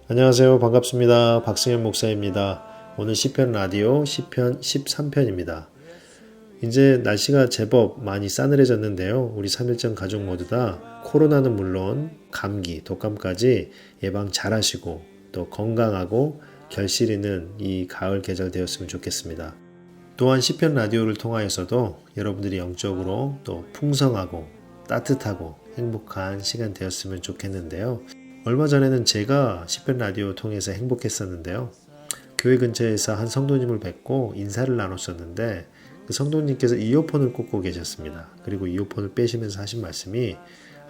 안녕하세요. 반갑습니다. 박승현 목사입니다. 오늘 시편 라디오 시편 13편입니다. 이제 날씨가 제법 많이 싸늘해졌는데요. 우리 3일절 가족 모두 다 코로나는 물론 감기, 독감까지 예방 잘 하시고 또 건강하고 결실 있는 이 가을 계절 되었으면 좋겠습니다. 또한 시편 라디오를 통하여서도 여러분들이 영적으로 또 풍성하고 따뜻하고 행복한 시간 되었으면 좋겠는데요. 얼마 전에는 제가 시편 라디오 통해서 행복했었는데요. 교회 근처에서 한 성도님을 뵙고 인사를 나눴었는데 그 성도님께서 이어폰을 꽂고 계셨습니다. 그리고 이어폰을 빼시면서 하신 말씀이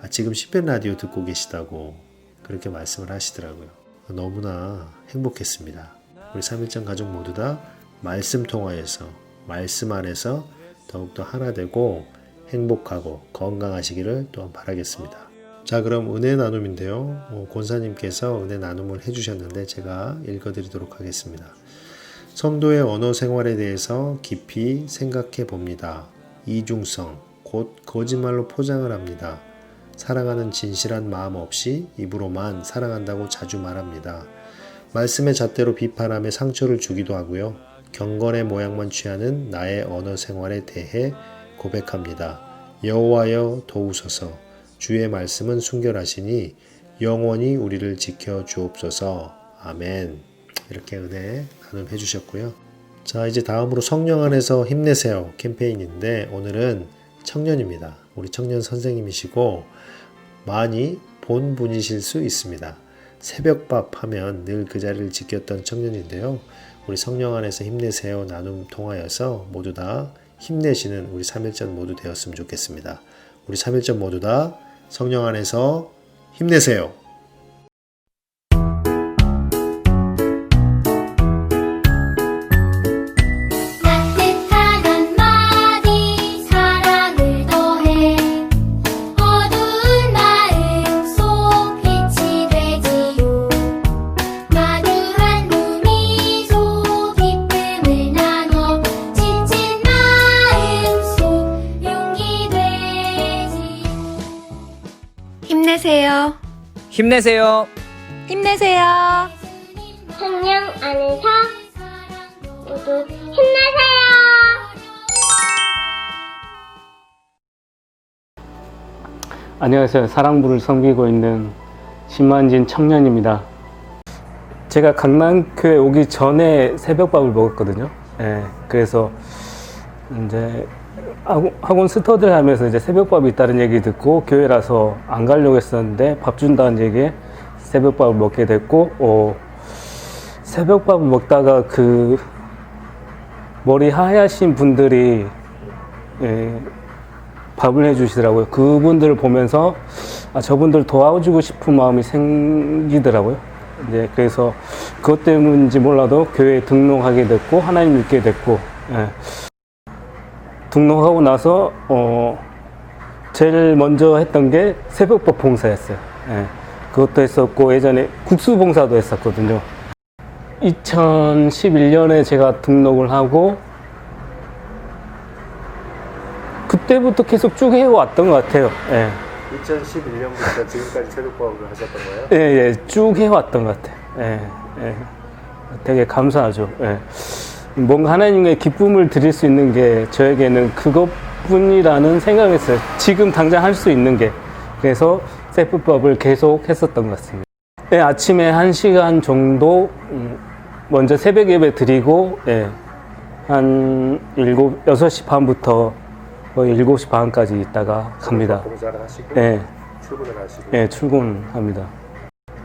지금 시편 라디오 듣고 계시다고 그렇게 말씀을 하시더라고요. 너무나 행복했습니다. 우리 3일장 가족 모두 다 말씀 통하여서 말씀 안에서 더욱더 하나 되고 행복하고 건강하시기를 또한 바라겠습니다. 자, 그럼 은혜 나눔인데요. 권사님께서 은혜 나눔을 해주셨는데 제가 읽어드리도록 하겠습니다. 성도의 언어 생활에 대해서 깊이 생각해 봅니다. 이중성, 곧 거짓말로 포장을 합니다. 사랑하는 진실한 마음 없이 입으로만 사랑한다고 자주 말합니다. 말씀의 잣대로 비판하며 상처를 주기도 하고요. 경건의 모양만 취하는 나의 언어 생활에 대해 고백합니다. 여호와여 도우소서. 주의 말씀은 순결하시니 영원히 우리를 지켜 주옵소서. 아멘. 이렇게 은혜 나눔해 주셨고요. 자, 이제 다음으로 성령 안에서 힘내세요 캠페인인데 오늘은 청년입니다. 우리 청년 선생님이시고 많이 본 분이실 수 있습니다. 새벽밥 하면 늘 그 자리를 지켰던 청년인데요. 우리 성령 안에서 힘내세요 나눔 통하여서 모두 다 힘내시는 우리 3일전 모두 되었으면 좋겠습니다. 우리 3일전 모두 다 성령 안에서 힘내세요. 따뜻한 한마디 사랑을 더해 어두운 마음 속 빛이 되지요. 마주한 두 미소 기쁨을 나눠 지친 마음 속 용기 되지요. 힘내세요. 힘내세요. 힘내세요. 성령 안에서 모두 힘내세요. 안녕하세요. 사랑부를 섬기고 있는 심만진 청년입니다. 제가 강남교회 오기 전에 새벽밥을 먹었거든요. 그래서 이제 학원 스터디를 하면서 이제 새벽밥이 있다는 얘기 듣고 교회라서 안 가려고 했었는데 밥 준다는 얘기에 새벽밥을 먹게 됐고, 새벽밥을 먹다가 그 머리 하얗신 분들이 밥을 해주시더라고요. 그분들을 보면서 저분들 도와주고 싶은 마음이 생기더라고요. 이제 그래서 그것 때문인지 몰라도 교회에 등록하게 됐고 하나님 믿게 됐고, 등록하고 나서 제일 먼저 했던 게 새벽밥 봉사였어요. 그것도 했었고 예전에 국수 봉사도 했었거든요. 2011년에 제가 등록을 하고 그때부터 계속 쭉 해왔던 것 같아요. 2011년부터 지금까지 새벽밥을 하셨던 거예요? 예, 쭉 해왔던 것 같아요. 되게 감사하죠. 뭔가 하나님의 기쁨을 드릴 수 있는 게 저에게는 그것뿐이라는 생각을 했어요. 지금 당장 할 수 있는 게. 그래서 새벽밥을 계속 했었던 것 같습니다. 아침에 1시간 정도 먼저 새벽 예배 드리고 한 6시 반부터 7시 반까지 있다가 갑니다. 봉사를 하시고 출근을 하시고 출근합니다.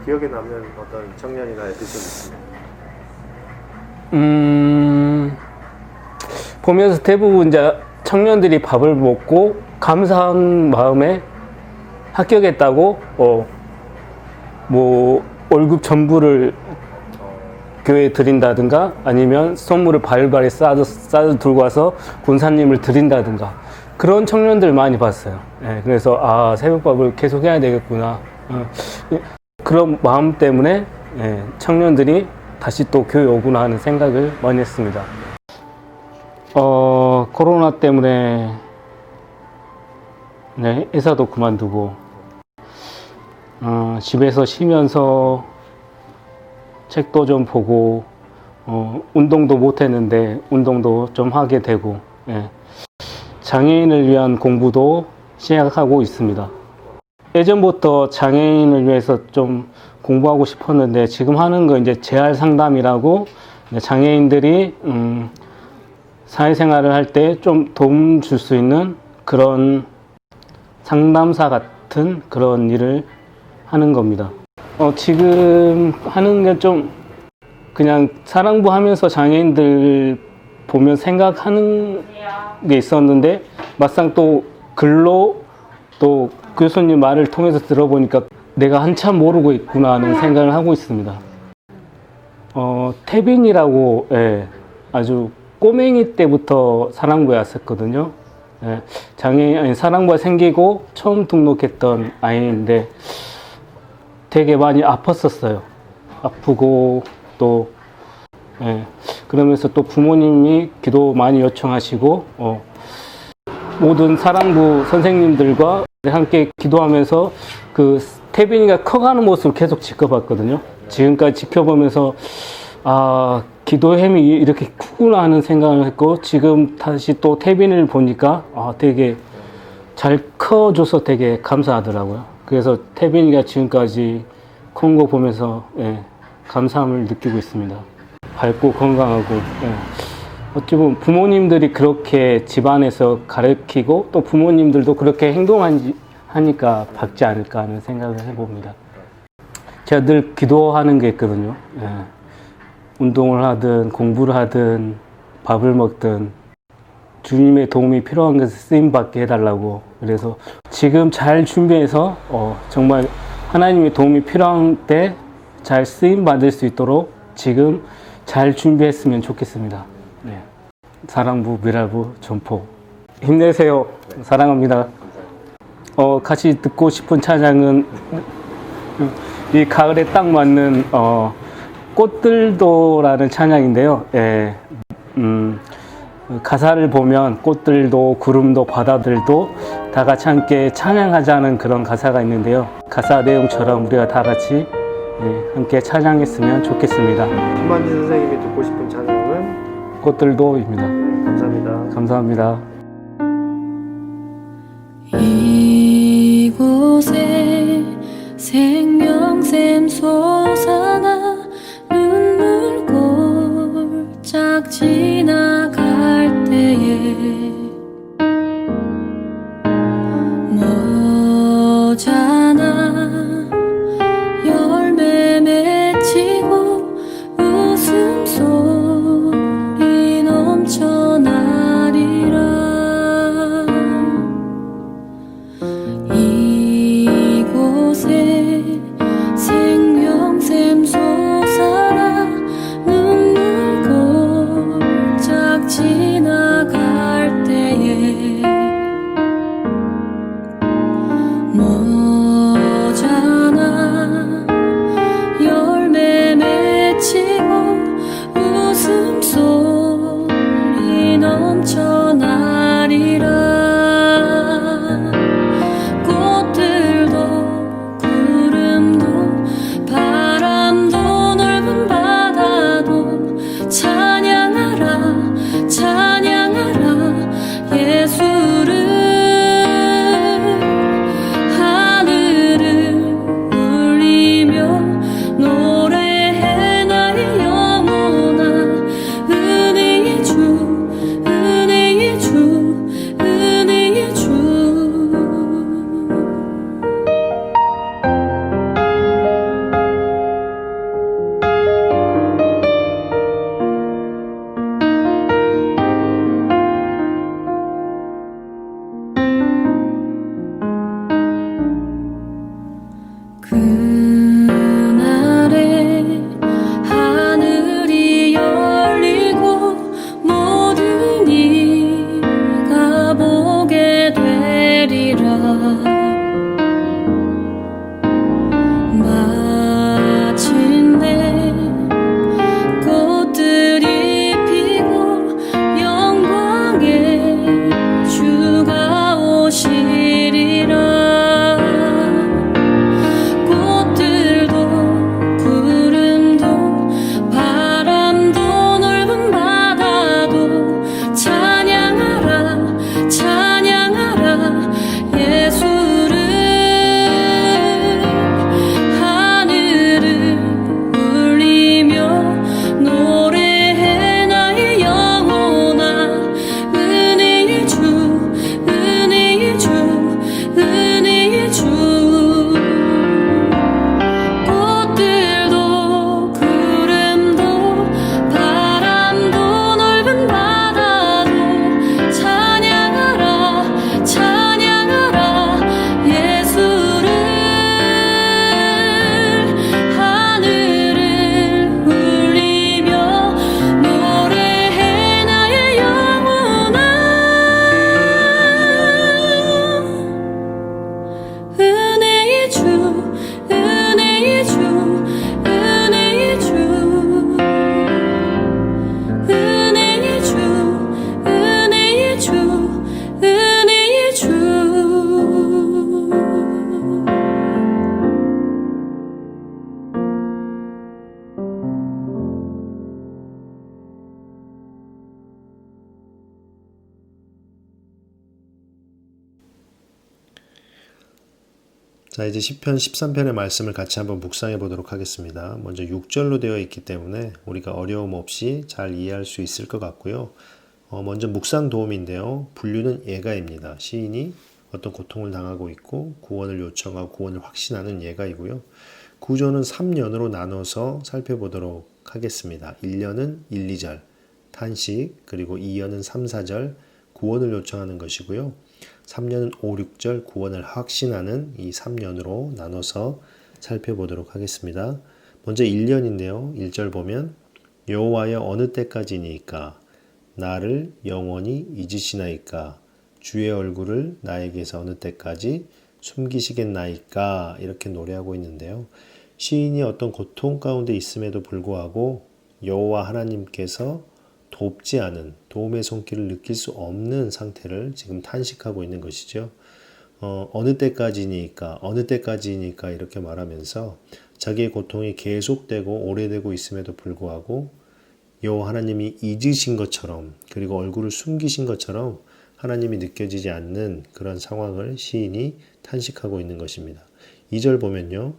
기억에 남는 어떤 청년이나 에피소드 있습니다. 보면서 대부분 이제 청년들이 밥을 먹고 감사한 마음에 합격했다고 뭐 월급 전부를 교회에 드린다든가 아니면 선물을 바리바리 싸서 들고 와서 권사님을 드린다든가 그런 청년들 많이 봤어요. 그래서 새벽밥을 계속 해야 되겠구나 그런 마음 때문에 청년들이 다시 또 교회 오구나 하는 생각을 많이 했습니다. 코로나 때문에 회사도 그만두고 집에서 쉬면서 책도 좀 보고 운동도 못 했는데 운동도 좀 하게 되고 장애인을 위한 공부도 시작하고 있습니다. 예전부터 장애인을 위해서 좀 공부하고 싶었는데 지금 하는 거 이제 재활 상담이라고 장애인들이 사회생활을 할 때 좀 도움 줄 수 있는 그런 상담사 같은 그런 일을 하는 겁니다. 지금 하는 게 좀 그냥 사랑부 하면서 장애인들 보면 생각하는 게 있었는데 막상 또 글로 또 교수님 말을 통해서 들어보니까 내가 한참 모르고 있구나 하는 생각을 하고 있습니다. 태빈이라고 아주 꼬맹이 때부터 사랑부에 왔었거든요. 사랑부가 생기고 처음 등록했던 아이인데 되게 많이 아팠었어요. 아프고 또 그러면서 또 부모님이 기도 많이 요청하시고 모든 사랑부 선생님들과 함께 기도하면서 그 태빈이가 커가는 모습을 계속 지켜봤거든요. 지금까지 지켜보면서 기도의 힘이 이렇게 크구나 하는 생각을 했고 지금 다시 또 태빈이를 보니까 되게 잘 커줘서 되게 감사하더라고요. 그래서 태빈이가 지금까지 큰 거 보면서 감사함을 느끼고 있습니다. 밝고 건강하고 어찌 보면 부모님들이 그렇게 집안에서 가르치고 또 부모님들도 그렇게 행동하니까 밝지 않을까 하는 생각을 해봅니다. 제가 늘 기도하는 게 있거든요. 운동을 하든 공부를 하든 밥을 먹든 주님의 도움이 필요한 것을 쓰임받게 해달라고. 그래서 지금 잘 준비해서 정말 하나님의 도움이 필요한 때 잘 쓰임받을 수 있도록 지금 잘 준비했으면 좋겠습니다. 사랑부 미랄부 전포 힘내세요. 사랑합니다. 같이 듣고 싶은 찬양은 이 가을에 딱 맞는 꽃들도라는 찬양인데요. 가사를 보면 꽃들도 구름도 바다들도 다 같이 함께 찬양하자는 그런 가사가 있는데요. 가사 내용처럼 우리가 다 같이 함께 찬양했으면 좋겠습니다. 김만지 선생님이 듣고 싶은 찬양은 꽃들도입니다. 감사합니다. 감사합니다. 이곳에 생명샘 솟아나 눈물 골짝 지나갈 때에 모자나 열매 맺히고 웃음소리 넘쳐나리라. 이곳에 생명샘 자, 이제 시편 13편의 말씀을 같이 한번 묵상해 보도록 하겠습니다. 먼저 6절로 되어 있기 때문에 우리가 어려움 없이 잘 이해할 수 있을 것 같고요. 먼저 묵상 도움인데요. 분류는 예가입니다. 시인이 어떤 고통을 당하고 있고 구원을 요청하고 구원을 확신하는 예가이고요. 구조는 3년으로 나눠서 살펴보도록 하겠습니다. 1년은 1, 2절 탄식, 그리고 2년은 3, 4절 구원을 요청하는 것이고요. 3년은 5, 6절 구원을 확신하는 이 3년으로 나눠서 살펴보도록 하겠습니다. 먼저 1년인데요. 1절 보면 여호와여 어느 때까지니까 나를 영원히 잊으시나이까 주의 얼굴을 나에게서 어느 때까지 숨기시겠나이까 이렇게 노래하고 있는데요. 시인이 어떤 고통 가운데 있음에도 불구하고 여호와 하나님께서 돕지 않은 도움의 손길을 느낄 수 없는 상태를 지금 탄식하고 있는 것이죠. 어느 때까지니까 이렇게 말하면서 자기의 고통이 계속되고 오래되고 있음에도 불구하고 여호와 하나님이 잊으신 것처럼 그리고 얼굴을 숨기신 것처럼 하나님이 느껴지지 않는 그런 상황을 시인이 탄식하고 있는 것입니다. 2절 보면요.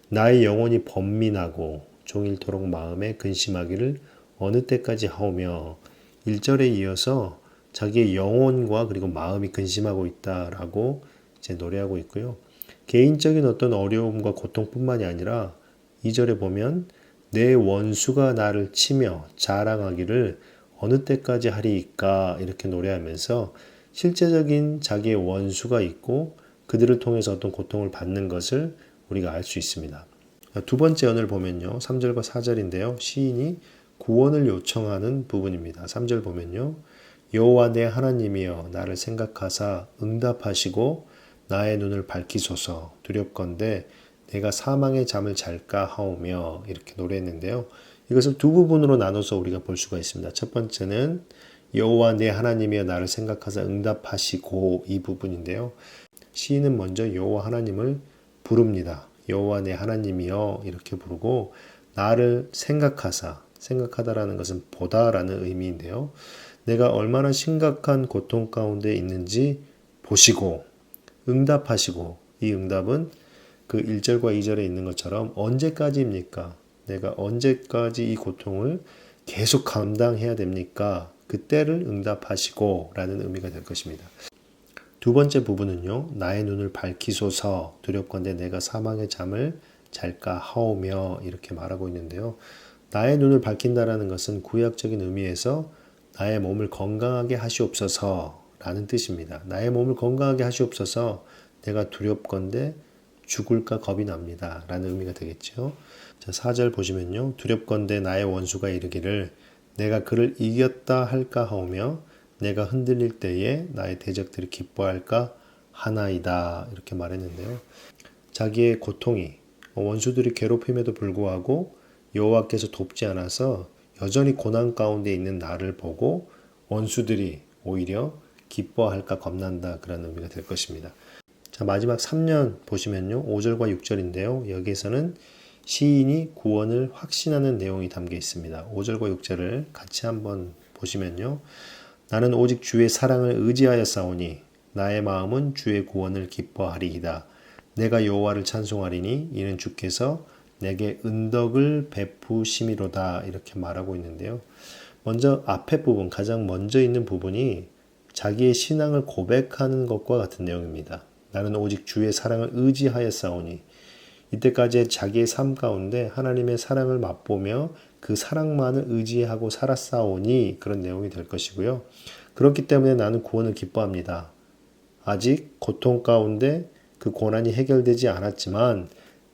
나의 영혼이 번민하고 종일토록 마음에 근심하기를 어느 때까지 하오며 1절에 이어서 자기의 영혼과 그리고 마음이 근심하고 있다라고 이제 노래하고 있고요. 개인적인 어떤 어려움과 고통뿐만이 아니라 2절에 보면 내 원수가 나를 치며 자랑하기를 어느 때까지 하리이까 이렇게 노래하면서 실제적인 자기의 원수가 있고 그들을 통해서 어떤 고통을 받는 것을 우리가 알 수 있습니다. 두 번째 언을 보면요. 3절과 4절인데요. 시인이 구원을 요청하는 부분입니다. 3절 보면요. 여호와 내 하나님이여 나를 생각하사 응답하시고 나의 눈을 밝히소서 두렵건대 내가 사망의 잠을 잘까 하오며 이렇게 노래했는데요. 이것을 두 부분으로 나눠서 우리가 볼 수가 있습니다. 첫 번째는 여호와 내 하나님이여 나를 생각하사 응답하시고 이 부분인데요. 시인은 먼저 여호와 하나님을 부릅니다. 여호와 내 하나님이여 이렇게 부르고 나를 생각하다라는 것은 보다라는 의미인데요. 내가 얼마나 심각한 고통 가운데 있는지 보시고 응답하시고 이 응답은 그 1절과 2절에 있는 것처럼 언제까지입니까? 내가 언제까지 이 고통을 계속 감당해야 됩니까? 그때를 응답하시고 라는 의미가 될 것입니다. 두 번째 부분은요. 나의 눈을 밝히소서 두렵건대 내가 사망의 잠을 잘까 하오며 이렇게 말하고 있는데요. 나의 눈을 밝힌다라는 것은 구약적인 의미에서 나의 몸을 건강하게 하시옵소서 라는 뜻입니다. 나의 몸을 건강하게 하시옵소서 내가 두렵건대 죽을까 겁이 납니다 라는 의미가 되겠죠. 자, 4절 보시면요. 두렵건대 나의 원수가 이르기를 내가 그를 이겼다 할까 하오며 내가 흔들릴 때에 나의 대적들이 기뻐할까 하나이다 이렇게 말했는데요. 자기의 고통이 원수들이 괴롭힘에도 불구하고 여호와께서 돕지 않아서 여전히 고난 가운데 있는 나를 보고 원수들이 오히려 기뻐할까 겁난다 그런 의미가 될 것입니다. 자, 마지막 3년 보시면요. 5절과 6절인데요. 여기에서는 시인이 구원을 확신하는 내용이 담겨 있습니다. 5절과 6절을 같이 한번 보시면요. 나는 오직 주의 사랑을 의지하여 싸우니 나의 마음은 주의 구원을 기뻐하리이다. 내가 여호와를 찬송하리니 이는 주께서 내게 은덕을 베푸심이로다 이렇게 말하고 있는데요. 먼저 앞에 부분, 가장 먼저 있는 부분이 자기의 신앙을 고백하는 것과 같은 내용입니다. 나는 오직 주의 사랑을 의지하여 싸우니 이때까지 자기의 삶 가운데 하나님의 사랑을 맛보며 그 사랑만을 의지하고 살았사오니 그런 내용이 될 것이고요. 그렇기 때문에 나는 구원을 기뻐합니다. 아직 고통 가운데 그 고난이 해결되지 않았지만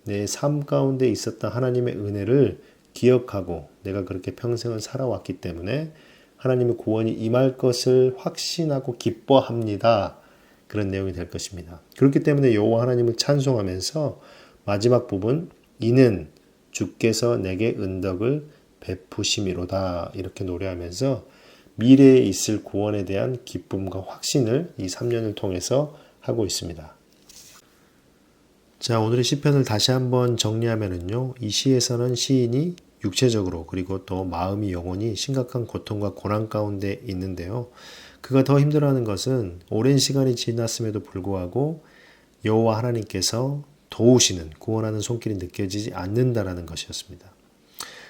내 삶 가운데 있었던 하나님의 은혜를 기억하고 내가 그렇게 평생을 살아왔기 때문에 하나님의 구원이 임할 것을 확신하고 기뻐합니다. 그런 내용이 될 것입니다. 그렇기 때문에 여호와 하나님을 찬송하면서 마지막 부분 이는 주께서 내게 은덕을 베푸심이로다 이렇게 노래하면서 미래에 있을 구원에 대한 기쁨과 확신을 이 3년을 통해서 하고 있습니다. 자, 오늘의 시편을 다시 한번 정리하면은요. 이 시에서는 시인이 육체적으로 그리고 또 마음이 영혼이 심각한 고통과 고난 가운데 있는데요. 그가 더 힘들어하는 것은 오랜 시간이 지났음에도 불구하고 여호와 하나님께서 도우시는 구원하는 손길이 느껴지지 않는다라는 것이었습니다.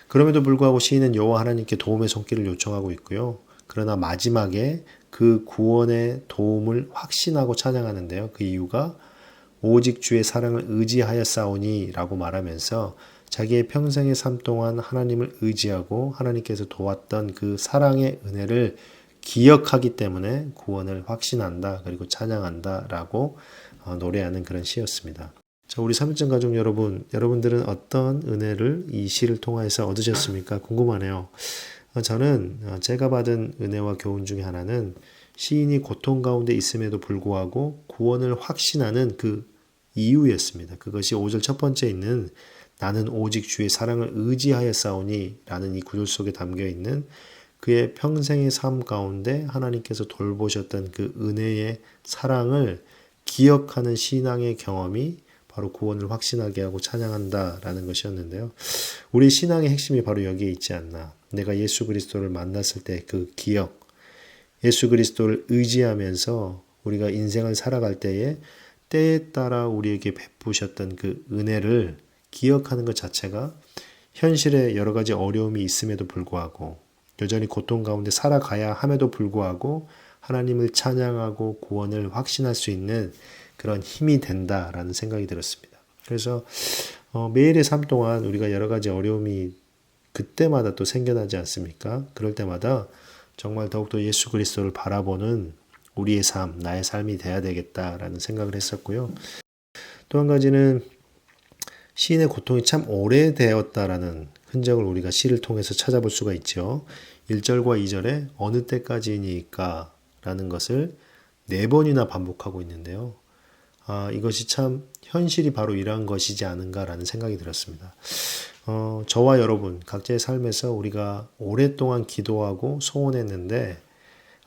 그럼에도 불구하고 시인은 여호와 하나님께 도움의 손길을 요청하고 있고요. 그러나 마지막에 그 구원의 도움을 확신하고 찬양하는데요. 그 이유가 오직 주의 사랑을 의지하였사오니 라고 말하면서 자기의 평생의 삶 동안 하나님을 의지하고 하나님께서 도왔던 그 사랑의 은혜를 기억하기 때문에 구원을 확신한다 그리고 찬양한다 라고 노래하는 그런 시였습니다. 자, 우리 3일전 가족 여러분, 여러분들은 어떤 은혜를 이 시를 통해서 얻으셨습니까? 궁금하네요. 저는 제가 받은 은혜와 교훈 중에 하나는 시인이 고통 가운데 있음에도 불구하고 구원을 확신하는 그 이유였습니다. 그것이 5절 첫 번째 있는 나는 오직 주의 사랑을 의지하였사오니 라는 이 구절 속에 담겨 있는 그의 평생의 삶 가운데 하나님께서 돌보셨던 그 은혜의 사랑을 기억하는 신앙의 경험이 바로 구원을 확신하게 하고 찬양한다라는 것이었는데요. 우리 신앙의 핵심이 바로 여기에 있지 않나. 내가 예수 그리스도를 만났을 때 그 기억, 예수 그리스도를 의지하면서 우리가 인생을 살아갈 때에 때에 따라 우리에게 베푸셨던 그 은혜를 기억하는 것 자체가 현실에 여러 가지 어려움이 있음에도 불구하고 여전히 고통 가운데 살아가야 함에도 불구하고 하나님을 찬양하고 구원을 확신할 수 있는 그런 힘이 된다라는 생각이 들었습니다. 그래서 매일의 삶 동안 우리가 여러 가지 어려움이 그때마다 또 생겨나지 않습니까? 그럴 때마다 정말 더욱더 예수 그리스도를 바라보는 우리의 삶, 나의 삶이 돼야 되겠다라는 생각을 했었고요. 또 한 가지는 시인의 고통이 참 오래되었다라는 흔적을 우리가 시를 통해서 찾아볼 수가 있죠. 1절과 2절에 어느 때까지니까 라는 것을 4번이나 반복하고 있는데요. 이것이 참 현실이 바로 이러한 것이지 않은가라는 생각이 들었습니다. 저와 여러분 각자의 삶에서 우리가 오랫동안 기도하고 소원했는데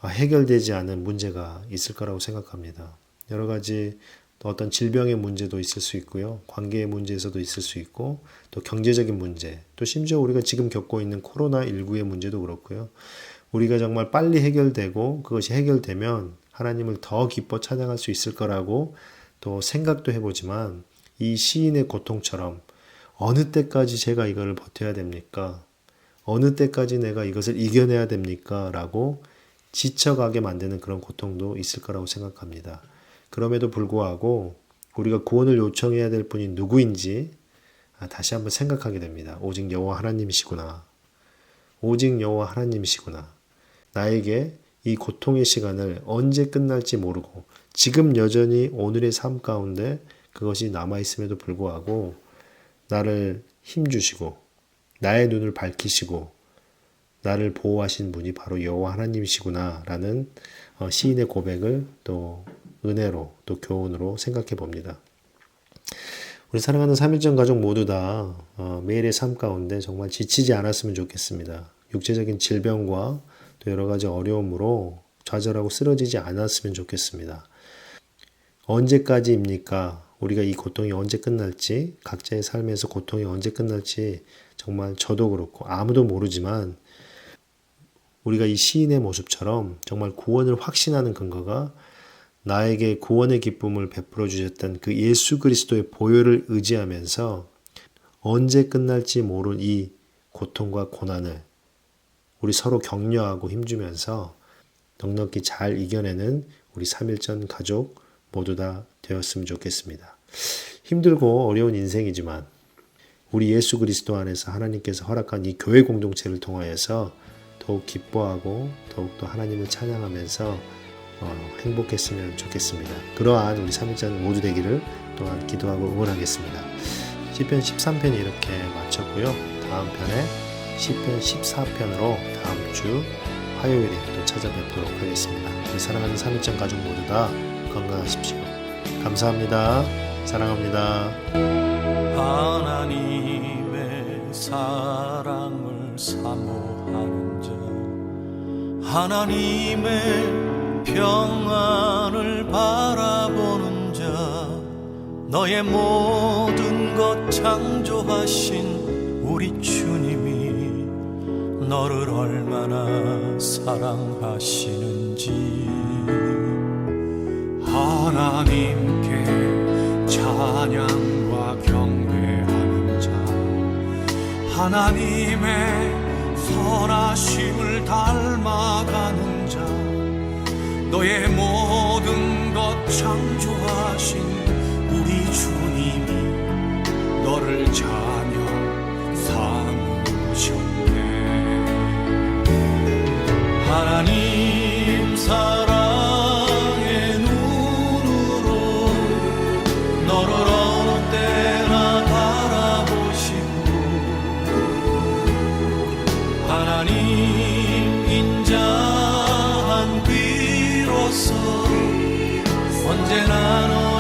해결되지 않은 문제가 있을 거라고 생각합니다. 여러 가지 또 어떤 질병의 문제도 있을 수 있고요. 관계의 문제에서도 있을 수 있고 또 경제적인 문제 또 심지어 우리가 지금 겪고 있는 코로나19의 문제도 그렇고요. 우리가 정말 빨리 해결되고 그것이 해결되면 하나님을 더 기뻐 찬양할 수 있을 거라고 또 생각도 해보지만 이 시인의 고통처럼 어느 때까지 제가 이거를 버텨야 됩니까? 어느 때까지 내가 이것을 이겨내야 됩니까? 라고 지쳐가게 만드는 그런 고통도 있을 거라고 생각합니다. 그럼에도 불구하고 우리가 구원을 요청해야 될 분이 누구인지 다시 한번 생각하게 됩니다. 오직 여호와 하나님이시구나. 오직 여호와 하나님이시구나. 나에게 이 고통의 시간을 언제 끝날지 모르고 지금 여전히 오늘의 삶 가운데 그것이 남아있음에도 불구하고 나를 힘주시고 나의 눈을 밝히시고 나를 보호하신 분이 바로 여호와 하나님이시구나 라는 시인의 고백을 또 은혜로 또 교훈으로 생각해 봅니다. 우리 사랑하는 3일전 가족 모두 다 매일의 삶 가운데 정말 지치지 않았으면 좋겠습니다. 육체적인 질병과 또 여러 가지 어려움으로 좌절하고 쓰러지지 않았으면 좋겠습니다. 언제까지입니까? 우리가 이 고통이 언제 끝날지, 각자의 삶에서 고통이 언제 끝날지 정말 저도 그렇고 아무도 모르지만 우리가 이 시인의 모습처럼 정말 구원을 확신하는 근거가 나에게 구원의 기쁨을 베풀어 주셨던 그 예수 그리스도의 보혈을 의지하면서 언제 끝날지 모를 이 고통과 고난을 우리 서로 격려하고 힘주면서 넉넉히 잘 이겨내는 우리 3일전 가족 모두 다 되었으면 좋겠습니다. 힘들고 어려운 인생이지만 우리 예수 그리스도 안에서 하나님께서 허락한 이 교회 공동체를 통하여서 더욱 기뻐하고 더욱더 하나님을 찬양하면서 행복했으면 좋겠습니다. 그러한 우리 3일전 모두 되기를 또한 기도하고 응원하겠습니다. 시편 13편이 이렇게 마쳤고요. 다음 편에 시편 14편으로 다음 주 화요일에 또 찾아뵙도록 하겠습니다. 우리 사랑하는 3일전 가족 모두 다 건강하십시오. 감사합니다. 사랑합니다. 하나님의 사랑을 사모하는 자, 하나님의 평안을 바라보는 자, 너의 모든 것 창조하신 우리 주님이 너를 얼마나 사랑하시는지 하나님께 찬양과 하나님의 선하심을 닮아가는 자 너의 모든 것 창조하신 우리 주님이 너를 자녀 삼으셨네. 하나님 사랑의 눈으로 너를 어느 때나 바라보시고 하나님 인자한 귀로서 언제나 너